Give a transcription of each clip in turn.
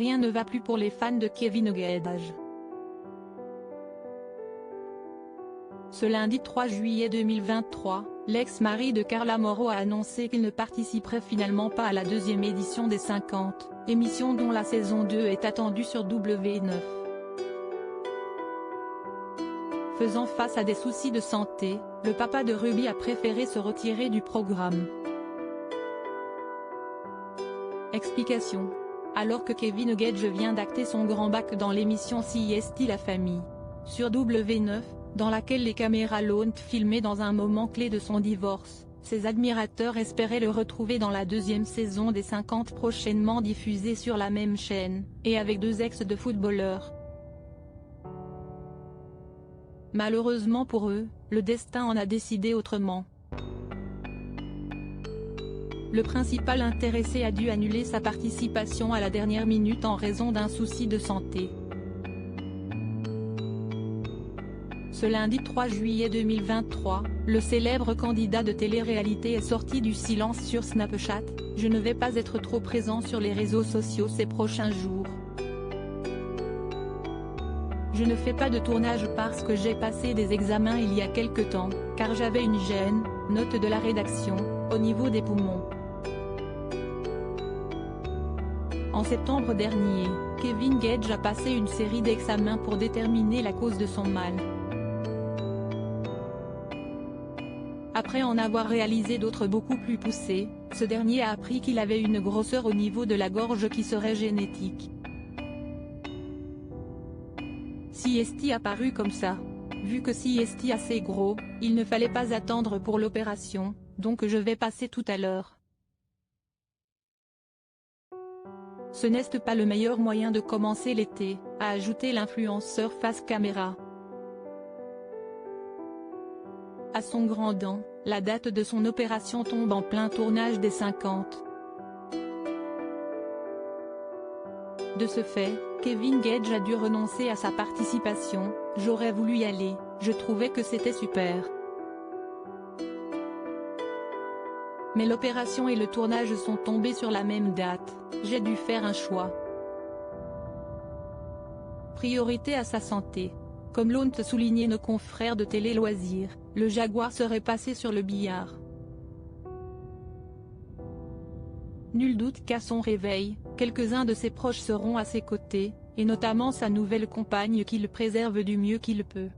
rien ne va plus pour les fans de Kevin Gage. Ce lundi 3 juillet 2023, l'ex-mari de Carla Mauro a annoncé qu'il ne participerait finalement pas à la deuxième édition des 50, émission dont la saison 2 est attendue sur W9. Faisant face à des soucis de santé, le papa de Ruby a préféré se retirer du programme. Explication. Alors que Kevin Gage vient d'acter son grand bac dans l'émission CST La Famille, sur W9, dans laquelle les caméras l'ont filmé dans un moment clé de son divorce, ses admirateurs espéraient le retrouver dans la deuxième saison des 50 prochainement diffusée sur la même chaîne, et avec deux ex de footballeurs. Malheureusement pour eux, le destin en a décidé autrement. Le principal intéressé a dû annuler sa participation à la dernière minute en raison d'un souci de santé. Ce lundi 3 juillet 2023, le célèbre candidat de télé-réalité est sorti du silence sur Snapchat. « Je ne vais pas être trop présent sur les réseaux sociaux ces prochains jours. Je ne fais pas de tournage parce que j'ai passé des examens il y a quelque temps, car j'avais une gêne, note de la rédaction, au niveau des poumons. » En septembre dernier, Kevin Gage a passé une série d'examens pour déterminer la cause de son mal. Après en avoir réalisé d'autres beaucoup plus poussés, ce dernier a appris qu'il avait une grosseur au niveau de la gorge qui serait génétique. CST a paru comme ça. Vu que CST assez gros, il ne fallait pas attendre pour l'opération, donc je vais passer tout à l'heure. Ce n'est pas le meilleur moyen de commencer l'été, a ajouté l'influenceur face caméra. À son grand dam, la date de son opération tombe en plein tournage des 50. De ce fait, Kevin Gage a dû renoncer à sa participation. « J'aurais voulu y aller, je trouvais que c'était super. Mais l'opération et le tournage sont tombés sur la même date, j'ai dû faire un choix. Priorité à sa santé. » Comme l'ont souligné nos confrères de Télé Loisirs, le Jaguar serait passé sur le billard. Nul doute qu'à son réveil, quelques-uns de ses proches seront à ses côtés, et notamment sa nouvelle compagne qu'il préserve du mieux qu'il peut.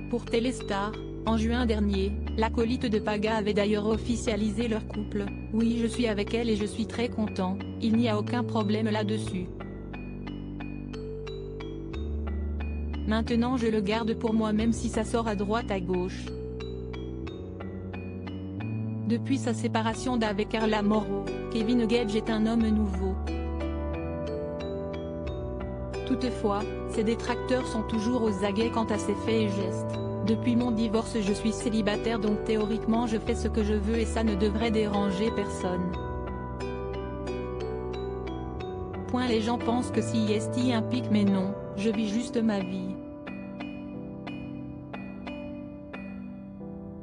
Pour Téléstar, en juin dernier, l'acolyte de Paga avait d'ailleurs officialisé leur couple. « Oui, je suis avec elle et je suis très content, il n'y a aucun problème là-dessus. Maintenant je le garde pour moi même si ça sort à droite à gauche. » Depuis sa séparation d'avec Carla Mauro, Kevin Gage est un homme nouveau. Toutefois, ses détracteurs sont toujours aux aguets quant à ses faits et gestes. « Depuis mon divorce je suis célibataire donc théoriquement je fais ce que je veux et ça ne devrait déranger personne. » Les gens pensent que CST implique mais non, je vis juste ma vie.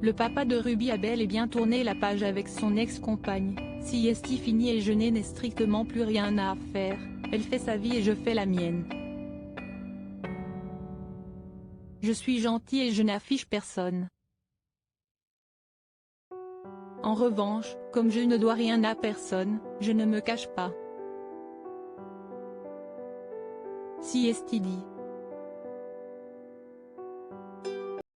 Le papa de Ruby a bel et bien tourné la page avec son ex-compagne. CST fini et je n'ai strictement plus rien à faire, elle fait sa vie et je fais la mienne. Je suis gentil et je n'affiche personne. En revanche, comme je ne dois rien à personne, je ne me cache pas. CST dit.